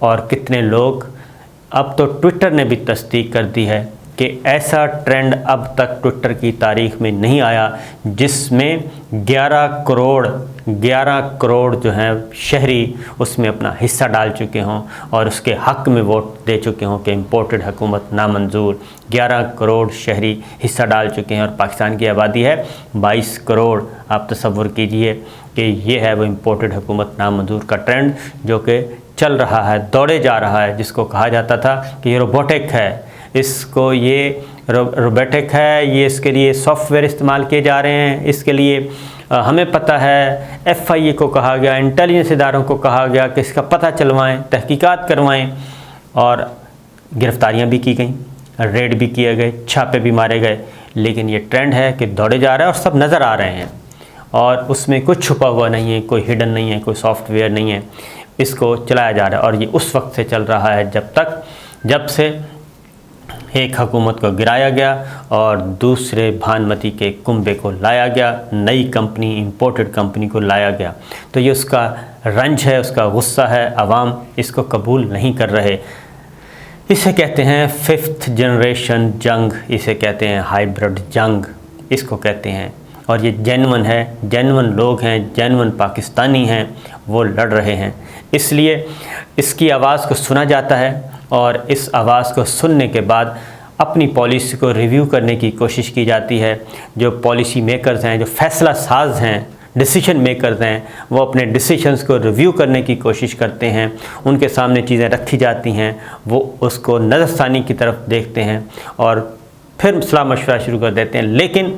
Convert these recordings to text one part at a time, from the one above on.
اور کتنے لوگ، اب تو ٹویٹر نے بھی تصدیق کر دی ہے کہ ایسا ٹرینڈ اب تک ٹویٹر کی تاریخ میں نہیں آیا جس میں 11 کروڑ جو ہیں شہری اس میں اپنا حصہ ڈال چکے ہوں اور اس کے حق میں ووٹ دے چکے ہوں کہ امپورٹڈ حکومت نامنظور۔ 11 کروڑ شہری حصہ ڈال چکے ہیں اور پاکستان کی آبادی ہے 22 کروڑ۔ آپ تصور کیجئے کہ یہ ہے وہ امپورٹڈ حکومت نامنظور کا ٹرینڈ جو کہ چل رہا ہے، دوڑے جا رہا ہے، جس کو کہا جاتا تھا کہ یہ روبوٹک ہے، اس کو یہ روبوٹک ہے، یہ اس کے لیے سافٹ ویئر استعمال کیے جا رہے ہیں، اس کے لیے ہمیں پتہ ہے، FIA کو کہا گیا، انٹیلیجنس اداروں کو کہا گیا کہ اس کا پتہ چلوائیں، تحقیقات کروائیں، اور گرفتاریاں بھی کی گئیں، ریڈ بھی کیے گئے، چھاپے بھی مارے گئے، لیکن یہ ٹرینڈ ہے کہ دوڑے جا رہا ہے اور سب نظر آ رہے ہیں اور اس میں کچھ چھپا ہوا نہیں ہے، کوئی ہڈن نہیں ہے، کوئی سافٹ ویئر نہیں ہے، اس کو چلایا جا رہا ہے۔ اور یہ اس وقت سے چل رہا ہے جب سے ایک حکومت کو گرایا گیا اور دوسرے بھانمتی کے کنبے کو لایا گیا، نئی کمپنی، امپورٹڈ کمپنی کو لایا گیا، تو یہ اس کا رنج ہے، اس کا غصہ ہے، عوام اس کو قبول نہیں کر رہے۔ اسے کہتے ہیں 5th جنریشن جنگ، اسے کہتے ہیں ہائیبرڈ جنگ، اس کو کہتے ہیں، اور یہ جینون ہے، جینون لوگ ہیں، جینون پاکستانی ہیں، وہ لڑ رہے ہیں۔ اس لیے اس کی آواز کو سنا جاتا ہے اور اس آواز کو سننے کے بعد اپنی پالیسی کو ریویو کرنے کی کوشش کی جاتی ہے۔ جو پالیسی میکرز ہیں، جو فیصلہ ساز ہیں، ڈیسیشن میکرز ہیں، وہ اپنے ڈیسیشنز کو ریویو کرنے کی کوشش کرتے ہیں، ان کے سامنے چیزیں رکھی جاتی ہیں، وہ اس کو نظر ثانی کی طرف دیکھتے ہیں اور پھر صلاح مشورہ شروع کر دیتے ہیں، لیکن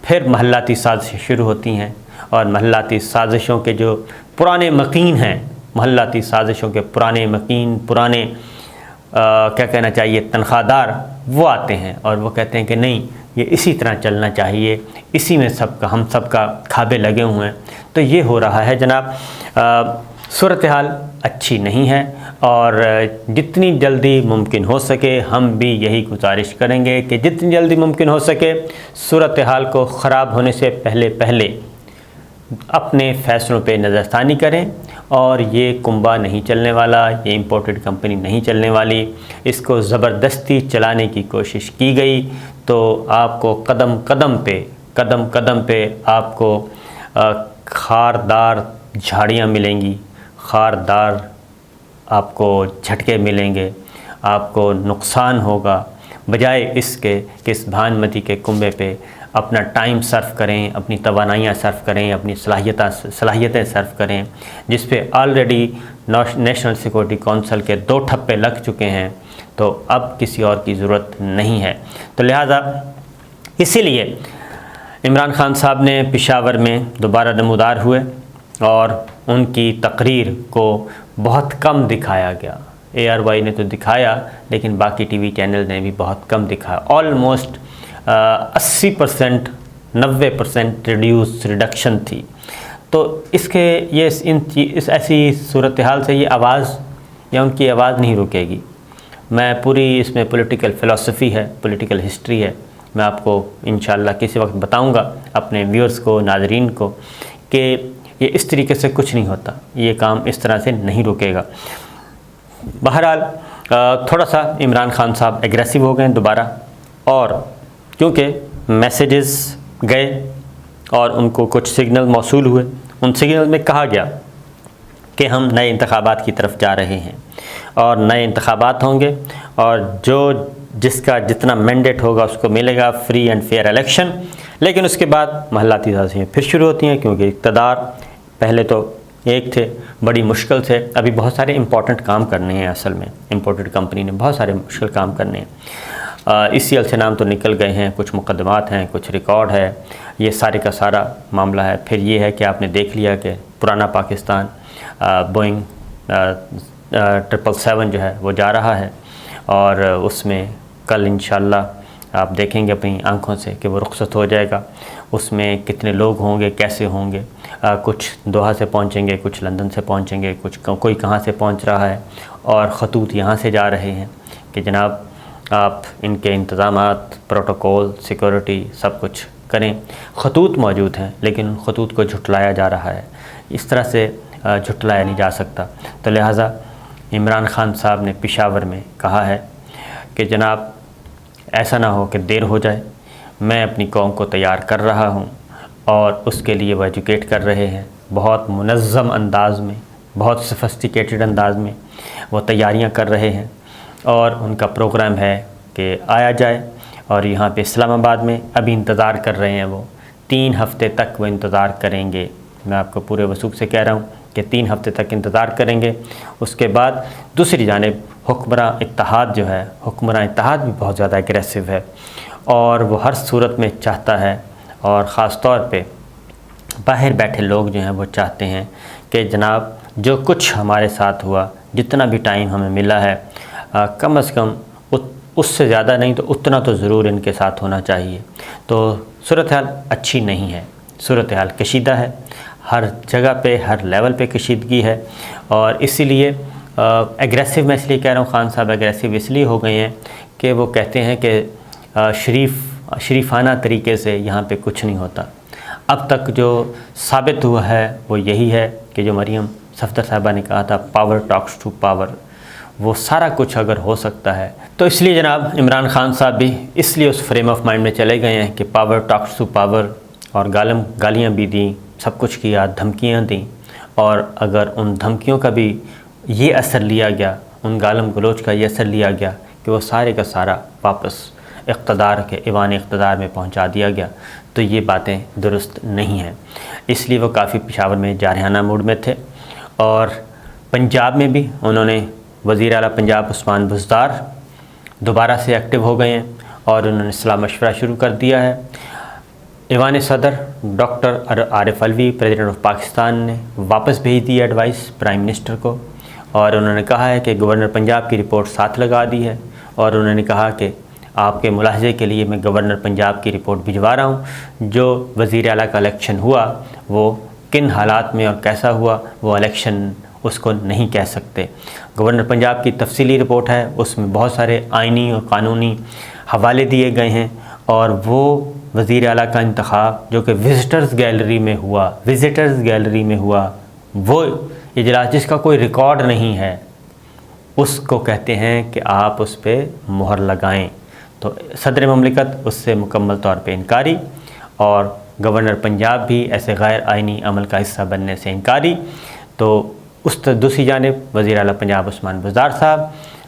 پھر محلاتی سازشیں شروع ہوتی ہیں، اور محلاتی سازشوں کے جو پرانے مکین ہیں، محلاتی سازشوں کے پرانے مکین، پرانے کیا کہنا چاہیے تنخواہ دار، وہ آتے ہیں اور وہ کہتے ہیں کہ نہیں، یہ اسی طرح چلنا چاہیے، اسی میں ہم سب کا کھابے لگے ہوئے ہیں۔ تو یہ ہو رہا ہے جناب۔ صورتحال اچھی نہیں ہے اور جتنی جلدی ممکن ہو سکے ہم بھی یہی گزارش کریں گے کہ جتنی جلدی ممکن ہو سکے صورتحال کو خراب ہونے سے پہلے اپنے فیصلوں پہ نظر ثانی کریں، اور یہ کنبہ نہیں چلنے والا، یہ امپورٹڈ کمپنی نہیں چلنے والی، اس کو زبردستی چلانے کی کوشش کی گئی تو آپ کو قدم قدم پہ آپ کو خاردار جھاڑیاں ملیں گی، خاردار آپ کو جھٹکے ملیں گے، آپ کو نقصان ہوگا، بجائے اس کے کہ اس بھانمتی کے کنبے پہ اپنا ٹائم صرف کریں، اپنی توانائیاں صرف کریں، اپنی صلاحیتیں صرف کریں، جس پہ آلریڈی نیشنل سیکورٹی کونسل کے 2 ٹھپے لگ چکے ہیں، تو اب کسی اور کی ضرورت نہیں ہے۔ تو لہٰذا اسی لیے عمران خان صاحب نے پشاور میں دوبارہ نمودار ہوئے اور ان کی تقریر کو بہت کم دکھایا گیا۔ ARY نے تو دکھایا لیکن باقی ٹی وی چینل نے بھی بہت کم دکھایا، آلموسٹ 80% 90% ریڈکشن تھی۔ تو اس ایسی صورتحال سے یہ آواز یا ان کی آواز نہیں رکے گی۔ میں پوری اس میں پولیٹیکل فلسفی ہے، پولیٹیکل ہسٹری ہے، میں آپ کو انشاءاللہ کسی وقت بتاؤں گا اپنے ویورز کو، ناظرین کو، کہ یہ اس طریقے سے کچھ نہیں ہوتا، یہ کام اس طرح سے نہیں رکے گا۔ بہرحال تھوڑا سا عمران خان صاحب ایگریسو ہو گئے دوبارہ، اور کیونکہ میسیجز گئے اور ان کو کچھ سگنل موصول ہوئے، ان سگنل میں کہا گیا کہ ہم نئے انتخابات کی طرف جا رہے ہیں اور نئے انتخابات ہوں گے، اور جس کا جتنا مینڈیٹ ہوگا اس کو ملے گا فری اینڈ فیئر الیکشن۔ لیکن اس کے بعد محلاتی سازشیں پھر شروع ہوتی ہیں، کیونکہ اقتدار پہلے تو ایک تھے، بڑی مشکل سے، ابھی بہت سارے امپورٹنٹ کام کرنے ہیں، اصل میں امپورٹڈ کمپنی نے بہت سارے مشکل کام کرنے ہیں۔ ECL سے نام تو نکل گئے ہیں، کچھ مقدمات ہیں، کچھ ریکارڈ ہے، یہ سارے کا سارا معاملہ ہے۔ پھر یہ ہے کہ آپ نے دیکھ لیا کہ پرانا پاکستان بوئنگ 777 جو ہے وہ جا رہا ہے، اور اس میں کل انشاءاللہ آپ دیکھیں گے اپنی آنکھوں سے کہ وہ رخصت ہو جائے گا۔ اس میں کتنے لوگ ہوں گے، کیسے ہوں گے، کچھ دوحہ سے پہنچیں گے، کچھ لندن سے پہنچیں گے، کوئی کہاں سے پہنچ رہا ہے، اور خطوط یہاں سے جا رہے ہیں کہ جناب آپ ان کے انتظامات، پروٹوکول، سیکورٹی سب کچھ کریں۔ خطوط موجود ہیں لیکن ان خطوط کو جھٹلایا جا رہا ہے، اس طرح سے جھٹلایا نہیں جا سکتا۔ تو لہٰذا عمران خان صاحب نے پشاور میں کہا ہے کہ جناب ایسا نہ ہو کہ دیر ہو جائے، میں اپنی قوم کو تیار کر رہا ہوں، اور اس کے لیے وہ ایجوکیٹ کر رہے ہیں، بہت منظم انداز میں، بہت سفسٹیکیٹڈ انداز میں وہ تیاریاں کر رہے ہیں، اور ان کا پروگرام ہے کہ آیا جائے، اور یہاں پہ اسلام آباد میں ابھی انتظار کر رہے ہیں، وہ 3 ہفتے تک وہ انتظار کریں گے۔ میں آپ کو پورے وثوق سے کہہ رہا ہوں کہ 3 ہفتے تک انتظار کریں گے۔ اس کے بعد دوسری جانب حکمراں اتحاد جو ہے، حکمراں اتحاد بھی بہت زیادہ اگریسو ہے، اور وہ ہر صورت میں چاہتا ہے، اور خاص طور پہ باہر بیٹھے لوگ جو ہیں وہ چاہتے ہیں کہ جناب جو کچھ ہمارے ساتھ ہوا، جتنا بھی ٹائم ہمیں ملا ہے، کم از کم اس سے زیادہ نہیں تو اتنا تو ضرور ان کے ساتھ ہونا چاہیے۔ تو صورتحال اچھی نہیں ہے، صورتحال کشیدہ ہے، ہر جگہ پہ ہر لیول پہ کشیدگی ہے، اور اسی لیے ایگریسو میں اس لیے کہہ رہا ہوں، خان صاحب ایگریسو اس لیے ہو گئے ہیں کہ وہ کہتے ہیں کہ شریفانہ طریقے سے یہاں پہ کچھ نہیں ہوتا۔ اب تک جو ثابت ہوا ہے وہ یہی ہے کہ جو مریم صفدر صاحبہ نے کہا تھا پاور ٹاکس ٹو پاور، وہ سارا کچھ اگر ہو سکتا ہے تو اس لیے جناب عمران خان صاحب بھی اس لیے اس فریم آف مائنڈ میں چلے گئے ہیں کہ پاور ٹاکس ٹو پاور، اور گالیاں بھی دیں، سب کچھ کیا، دھمکیاں دیں، اور اگر ان دھمکیوں کا بھی یہ اثر لیا گیا، ان گالم گلوچ کا یہ اثر لیا گیا کہ وہ سارے کا سارا واپس اقتدار کے ایوان اقتدار میں پہنچا دیا گیا، تو یہ باتیں درست نہیں ہیں۔ اس لیے وہ کافی پشاور میں جارحانہ موڈ میں تھے، اور پنجاب میں بھی انہوں نے وزیر اعلیٰ پنجاب عثمان بزدار دوبارہ سے ایکٹیو ہو گئے ہیں، اور انہوں نے صلاح مشورہ شروع کر دیا ہے۔ ایوان صدر doctor Arif Alvi president of Pakistan نے واپس بھیج دی ایڈوائس پرائم منسٹر کو، اور انہوں نے کہا ہے کہ گورنر پنجاب کی رپورٹ ساتھ لگا دی ہے، اور انہوں نے کہا کہ آپ کے ملاحظے کے لیے میں گورنر پنجاب کی رپورٹ بھجوا رہا ہوں، جو وزیر اعلیٰ کا الیکشن ہوا وہ کن حالات میں اور کیسا ہوا، وہ الیکشن اس کو نہیں کہہ سکتے۔ گورنر پنجاب کی تفصیلی رپورٹ ہے، اس میں بہت سارے آئینی اور قانونی حوالے دیے گئے ہیں، اور وہ وزیر اعلیٰ کا انتخاب جو کہ وزٹرز گیلری میں ہوا، وہ اجلاس جس کا کوئی ریکارڈ نہیں ہے، اس کو کہتے ہیں کہ آپ اس پہ مہر لگائیں۔ تو صدر مملکت اس سے مکمل طور پہ انکاری، اور گورنر پنجاب بھی ایسے غیر آئینی عمل کا حصہ بننے سے انکاری۔ تو اس دوسری جانب وزیر اعلیٰ پنجاب عثمان بزدار صاحب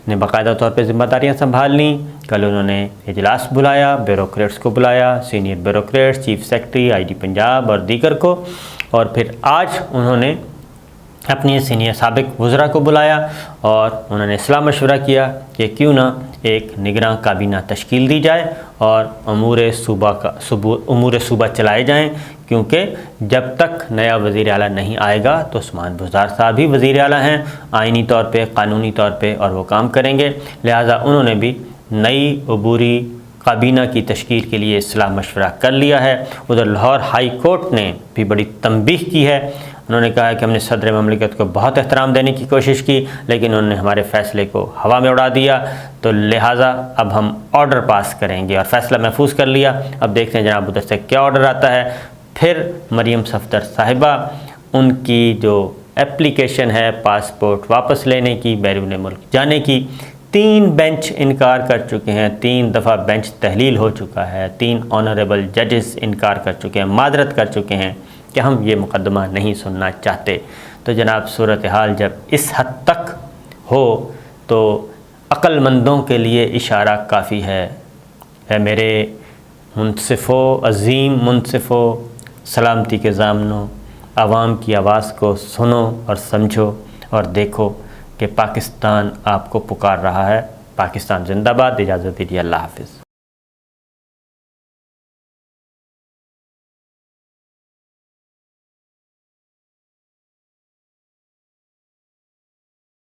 نے باقاعدہ طور پہ ذمہ داریاں سنبھال لیں۔ کل انہوں نے اجلاس بلایا، بیوروکریٹس کو بلایا، senior bureaucrats, chief secretary I D Punjab اور دیگر کو، اور پھر آج انہوں نے اپنی سینئر سابق وزراء کو بلایا، اور انہوں نے صلاح مشورہ کیا کہ کیوں نہ ایک نگراں کابینہ تشکیل دی جائے، اور امور صوبہ چلائے جائیں، کیونکہ جب تک نیا وزیر اعلیٰ نہیں آئے گا تو عثمان بزدار صاحب ہی وزیر اعلیٰ ہیں آئینی طور پہ، قانونی طور پہ، اور وہ کام کریں گے۔ لہٰذا انہوں نے بھی نئی عبوری کابینہ کی تشکیل کے لیے صلاح مشورہ کر لیا ہے۔ ادھر لاہور ہائی کورٹ نے بھی بڑی تنبیہ کی ہے، انہوں نے کہا ہے کہ ہم نے صدر مملکت کو بہت احترام دینے کی کوشش کی، لیکن انہوں نے ہمارے فیصلے کو ہوا میں اڑا دیا، تو لہٰذا اب ہم آرڈر پاس کریں گے، اور فیصلہ محفوظ کر لیا۔ اب دیکھتے ہیں جناب ادھر سے کیا آرڈر آتا ہے۔ پھر مریم صفدر صاحبہ، ان کی جو اپلیکیشن ہے پاسپورٹ واپس لینے کی، بیرون ملک جانے کی، 3 بینچ انکار کر چکے ہیں، 3 دفعہ بینچ تحلیل ہو چکا ہے، 3 آنریبل ججز انکار کر چکے ہیں، معذرت کر چکے ہیں کہ ہم یہ مقدمہ نہیں سننا چاہتے۔ تو جناب صورتحال جب اس حد تک ہو تو عقل مندوں کے لیے اشارہ کافی ہے۔ اے میرے منصفو، عظیم منصفو، سلامتی کے ضامنوں، عوام کی آواز کو سنو اور سمجھو، اور دیکھو کہ پاکستان آپ کو پکار رہا ہے۔ پاکستان زندہ باد۔ اجازت دیجیے، اللہ حافظ۔